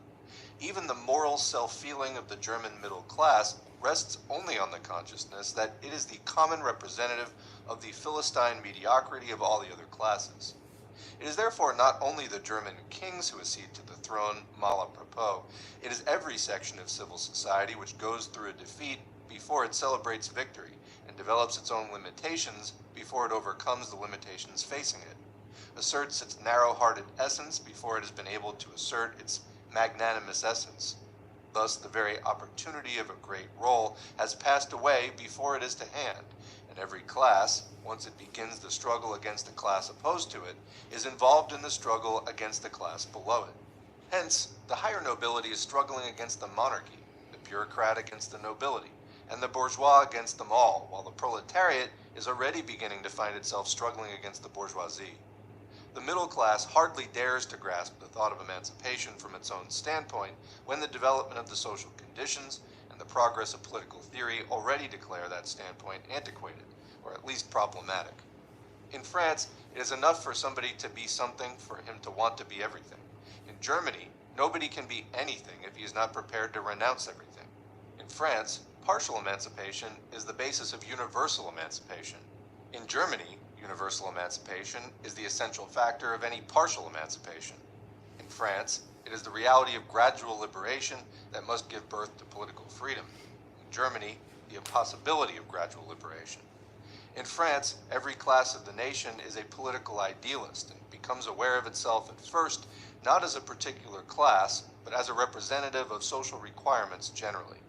Even the moral self-feeling of the German middle class rests only on the consciousness that it is the common representative of the Philistine mediocrity of all the other classes. It is therefore not only the German kings who accede to the throne, mal à propos, it is every section of civil society which goes through a defeat before it celebrates victory and develops its own limitations before it overcomes the limitations facing it, asserts its narrow-hearted essence before it has been able to assert its magnanimous essence. Thus, the very opportunity of a great role has passed away before it is to hand, and every class, once it begins the struggle against the class opposed to it, is involved in the struggle against the class below it. Hence, the higher nobility is struggling against the monarchy, the bureaucrat against the nobility, and the bourgeois against them all, while the proletariat is already beginning to find itself struggling against the bourgeoisie. The middle class hardly dares to grasp the thought of emancipation from its own standpoint when the development of the social conditions and the progress of political theory already declare that standpoint antiquated, or at least problematic. In France, it is enough for somebody to be something for him to want to be everything. In Germany, nobody can be anything if he is not prepared to renounce everything. In France, partial emancipation is the basis of universal emancipation. In Germany, universal emancipation is the essential factor of any partial emancipation. In France, it is the reality of gradual liberation that must give birth to political freedom. In Germany, the impossibility of gradual liberation. In France, every class of the nation is a political idealist and becomes aware of itself at first not as a particular class, but as a representative of social requirements generally.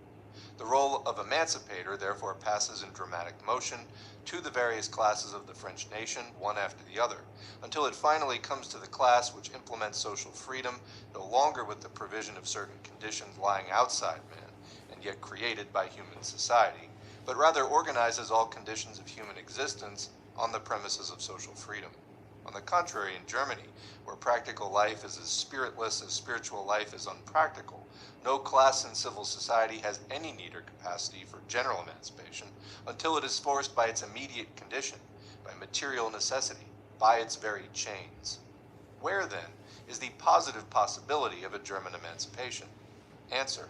The role of emancipator therefore passes in dramatic motion to the various classes of the French nation, one after the other, until it finally comes to the class which implements social freedom no longer with the provision of certain conditions lying outside man, and yet created by human society, but rather organizes all conditions of human existence on the premises of social freedom. On the contrary, in Germany, where practical life is as spiritless as spiritual life is unpractical, no class in civil society has any need or capacity for general emancipation until it is forced by its immediate condition, by material necessity, by its very chains. Where, then, is the positive possibility of a German emancipation? Answer: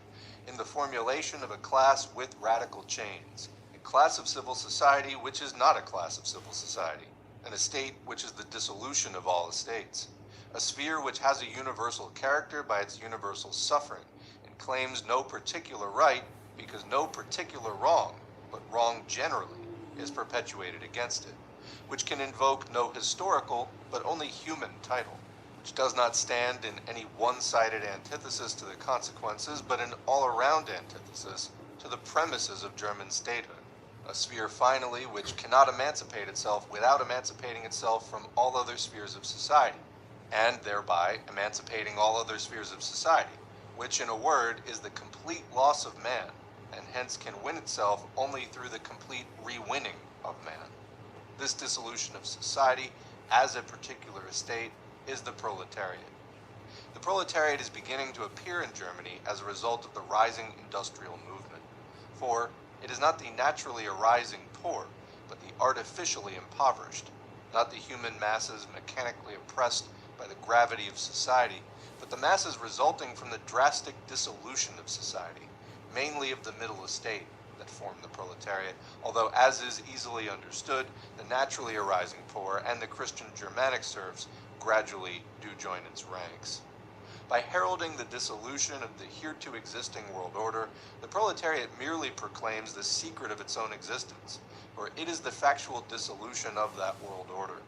in the formulation of a class with radical chains, a class of civil society which is not a class of civil society, an estate which is the dissolution of all estates, a sphere which has a universal character by its universal suffering, and claims no particular right because no particular wrong, but wrong generally, is perpetuated against it, which can invoke no historical but only human title, which does not stand in any one-sided antithesis to the consequences, but an all-around antithesis to the premises of German statehood, a sphere finally which cannot emancipate itself without emancipating itself from all other spheres of society, and thereby emancipating all other spheres of society, which in a word is the complete loss of man, and hence can win itself only through the complete re-winning of man. This dissolution of society as a particular estate is the proletariat. The proletariat is beginning to appear in Germany as a result of the rising industrial movement, for it is not the naturally arising poor, but the artificially impoverished, not the human masses mechanically oppressed by the gravity of society, but the masses resulting from the drastic dissolution of society, mainly of the middle estate, that form the proletariat, although, as is easily understood, the naturally arising poor and the Christian Germanic serfs gradually do join its ranks. By heralding the dissolution of the hereto existing world order, the proletariat merely proclaims the secret of its own existence, for it is the factual dissolution of that world order.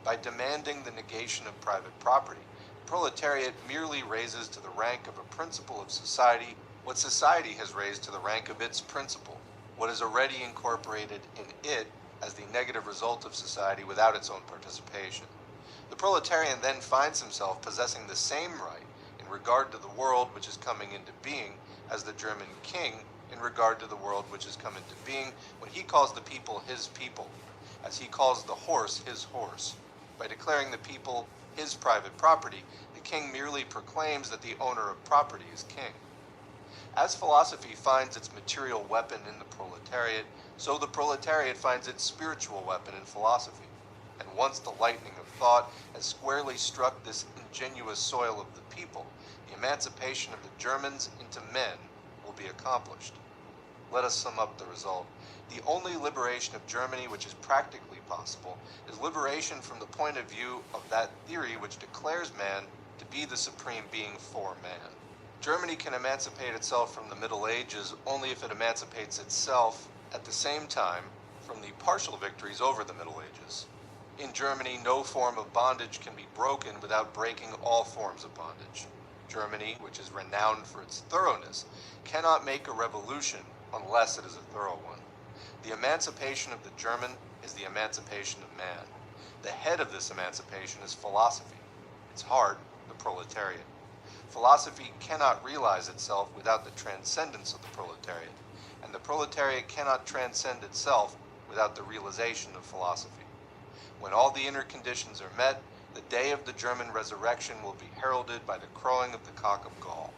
By demanding the negation of private property, the proletariat merely raises to the rank of a principle of society what society has raised to the rank of its principle, what is already incorporated in it as the negative result of society without its own participation. The proletarian then finds himself possessing the same right in regard to the world which is coming into being as the German king in regard to the world which has come into being when he calls the people his people, as he calls the horse his horse. By declaring the people his private property, the king merely proclaims that the owner of property is king. As philosophy finds its material weapon in the proletariat, so the proletariat finds its spiritual weapon in philosophy. And once the lightning of thought has squarely struck this ingenuous soil of the people, the emancipation of the Germans into men will be accomplished. Let us sum up the result. The only liberation of Germany which is practically possible is liberation from the point of view of that theory which declares man to be the supreme being for man. Germany can emancipate itself from the Middle Ages only if it emancipates itself at the same time from the partial victories over the Middle Ages. In Germany, no form of bondage can be broken without breaking all forms of bondage. Germany, which is renowned for its thoroughness, cannot make a revolution unless it is a thorough one. The emancipation of the German is the emancipation of man. The head of this emancipation is philosophy, its heart, the proletariat. Philosophy cannot realize itself without the transcendence of the proletariat, and the proletariat cannot transcend itself without the realization of philosophy. When all the inner conditions are met, the day of the German resurrection will be heralded by the crowing of the cock of Gaul.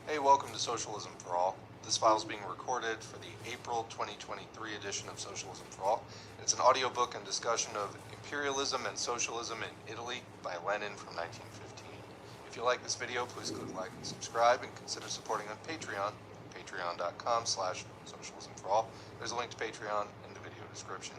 Hey, welcome to Socialism for All. This file is being recorded for the April 2023 edition of Socialism for All. It's an audiobook and discussion of Imperialism and Socialism in Italy by Lenin from 1915. If you like this video, please click like and subscribe, and consider supporting on Patreon, patreon.com/socialismforall. There's a link to Patreon in the video description.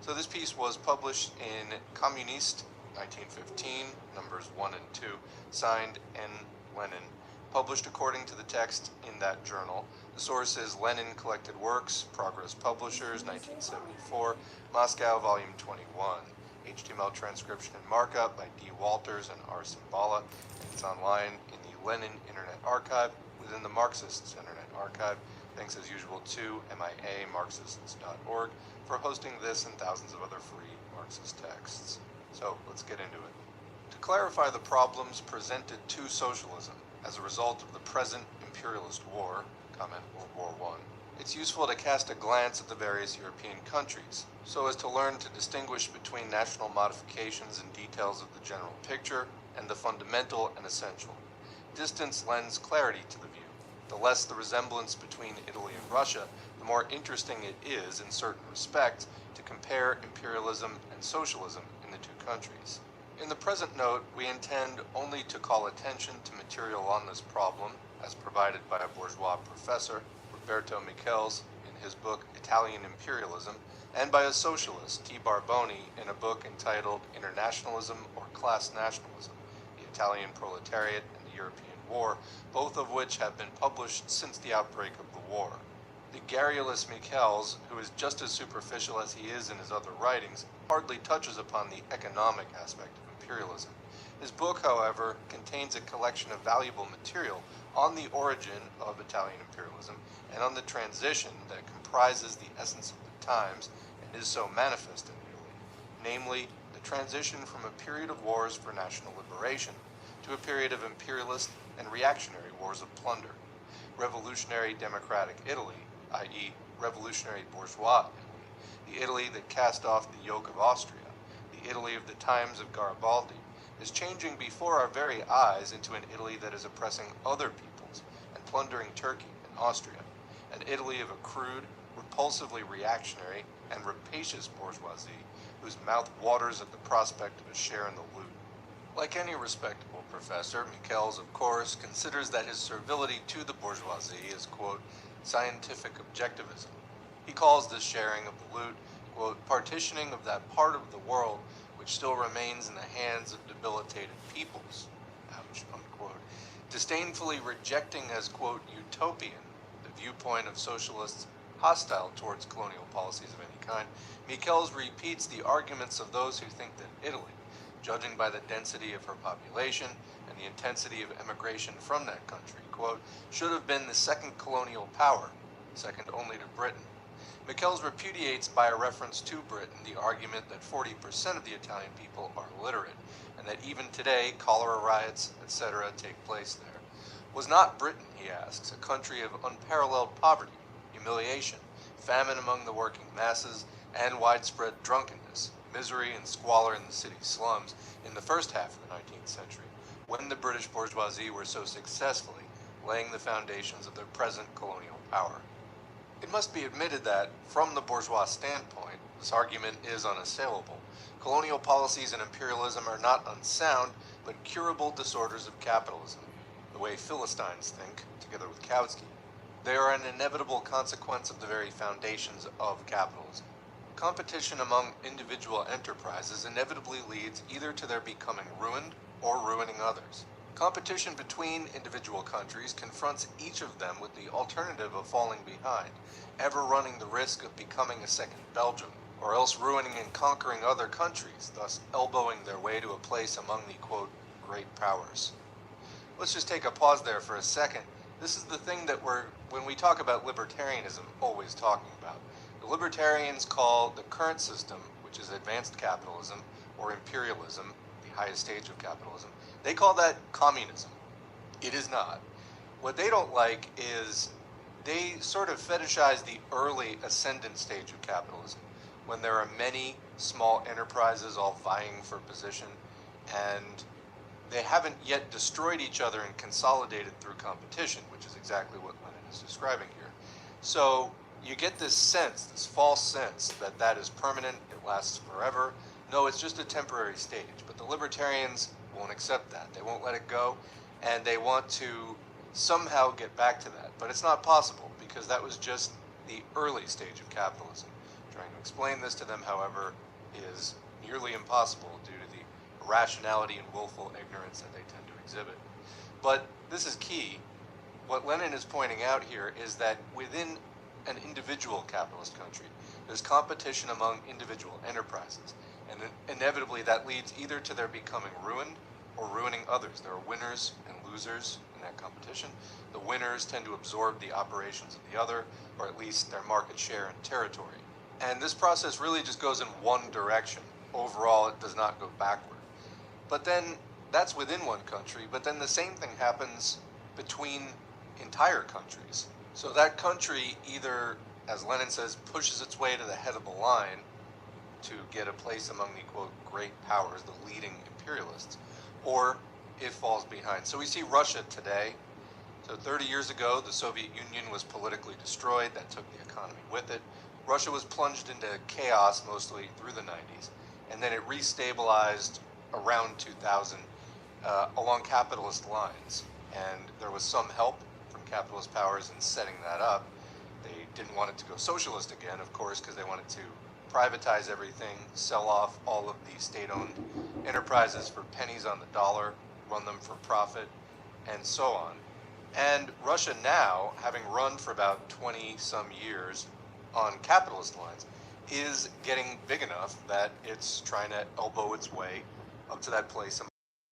So this piece was published in Communist 1915, numbers 1 and 2, signed N. Lenin. Published according to the text in that journal. The source is Lenin Collected Works, Progress Publishers, 1974, Moscow, Volume 21. HTML transcription and markup by D. Walters and R. Simbala. It's online in the Lenin Internet Archive within the Marxists Internet Archive. Thanks as usual to MIA-Marxists.org for hosting this and thousands of other free Marxist texts. So let's get into it. To clarify the problems presented to socialism as a result of the present imperialist war, comment World War I, it's useful to cast a glance at the various European countries, so as to learn to distinguish between national modifications and details of the general picture and the fundamental and essential. Distance lends clarity to the view. The less the resemblance between Italy and Russia, the more interesting it is, in certain respects, to compare imperialism and socialism in the two countries. In the present note, we intend only to call attention to material on this problem, as provided by a bourgeois professor, Roberto Michels, in his book Italian Imperialism, and by a socialist, T. Barboni, in a book entitled Internationalism or Class Nationalism, the Italian Proletariat and the European War, both of which have been published since the outbreak of the war. The garrulous Michels, who is just as superficial as he is in his other writings, hardly touches upon the economic aspect of imperialism. His book, however, contains a collection of valuable material on the origin of Italian imperialism and on the transition that comprises the essence of the times and is so manifest in Italy, namely, the transition from a period of wars for national liberation to a period of imperialist and reactionary wars of plunder. Revolutionary democratic Italy, i.e. revolutionary bourgeois Italy, the Italy that cast off the yoke of Austria, the Italy of the times of Garibaldi, is changing before our very eyes into an Italy that is oppressing other peoples and plundering Turkey and Austria, an Italy of a crude, repulsively reactionary, and rapacious bourgeoisie whose mouth waters at the prospect of a share in the loot. Like any respectable professor, Michels, of course, considers that his servility to the bourgeoisie is, quote, scientific objectivism. He calls this sharing of the loot, quote, partitioning of that part of the world which still remains in the hands of debilitated peoples, ouch, unquote, disdainfully rejecting as, quote, utopian the viewpoint of socialists hostile towards colonial policies of any kind. Michels repeats the arguments of those who think that Italy, judging by the density of her population and the intensity of emigration from that country, quote, should have been the second colonial power, second only to Britain. Michels repudiates by a reference to Britain the argument that 40% of the Italian people are illiterate, and that even today cholera riots, etc. take place there. Was not Britain, he asks, a country of unparalleled poverty, humiliation, famine among the working masses, and widespread drunkenness, misery and squalor in the city slums in the first half of the 19th century, when the British bourgeoisie were so successfully laying the foundations of their present colonial power. It must be admitted that, from the bourgeois standpoint, this argument is unassailable. Colonial policies and imperialism are not unsound, but curable disorders of capitalism, the way Philistines think, together with Kautsky. They are an inevitable consequence of the very foundations of capitalism. Competition among individual enterprises inevitably leads either to their becoming ruined or ruining others. Competition between individual countries confronts each of them with the alternative of falling behind, ever running the risk of becoming a second Belgium, or else ruining and conquering other countries, thus elbowing their way to a place among the, quote, great powers. Let's just take a pause there for a second. This is the thing that when we talk about libertarianism, always talking about. The libertarians call the current system, which is advanced capitalism, or imperialism, the highest stage of capitalism, they call that communism. It is not. What they don't like is they sort of fetishize the early ascendant stage of capitalism, when there are many small enterprises all vying for position, and they haven't yet destroyed each other and consolidated through competition, which is exactly what Lenin is describing here. So you get this sense, this false sense, that that is permanent, it lasts forever. No, it's just a temporary stage. But the libertarians won't accept that. They won't let it go, and they want to somehow get back to that. But it's not possible, because that was just the early stage of capitalism. Trying to explain this to them, however, is nearly impossible due to the irrationality and willful ignorance that they tend to exhibit. But this is key. What Lenin is pointing out here is that within an individual capitalist country, there's competition among individual enterprises, and inevitably that leads either to their becoming ruined or ruining others. There are winners and losers in that competition. The winners tend to absorb the operations of the other, or at least their market share and territory. And this process really just goes in one direction. Overall, it does not go backward. But then, that's within one country, but then the same thing happens between entire countries. So that country either, as Lenin says, pushes its way to the head of the line to get a place among the, quote, great powers, the leading imperialists, or it falls behind. So we see Russia today. So 30 years ago, the Soviet Union was politically destroyed. That took the economy with it. Russia was plunged into chaos mostly through the 90s, and then it restabilized around 2000 along capitalist lines. And there was some help from capitalist powers in setting that up. They didn't want it to go socialist again, of course, because they wanted to privatize everything, sell off all of the state-owned enterprises for pennies on the dollar, run them for profit, and so on. And Russia now, having run for about 20-some years on capitalist lines, is getting big enough that it's trying to elbow its way up to that place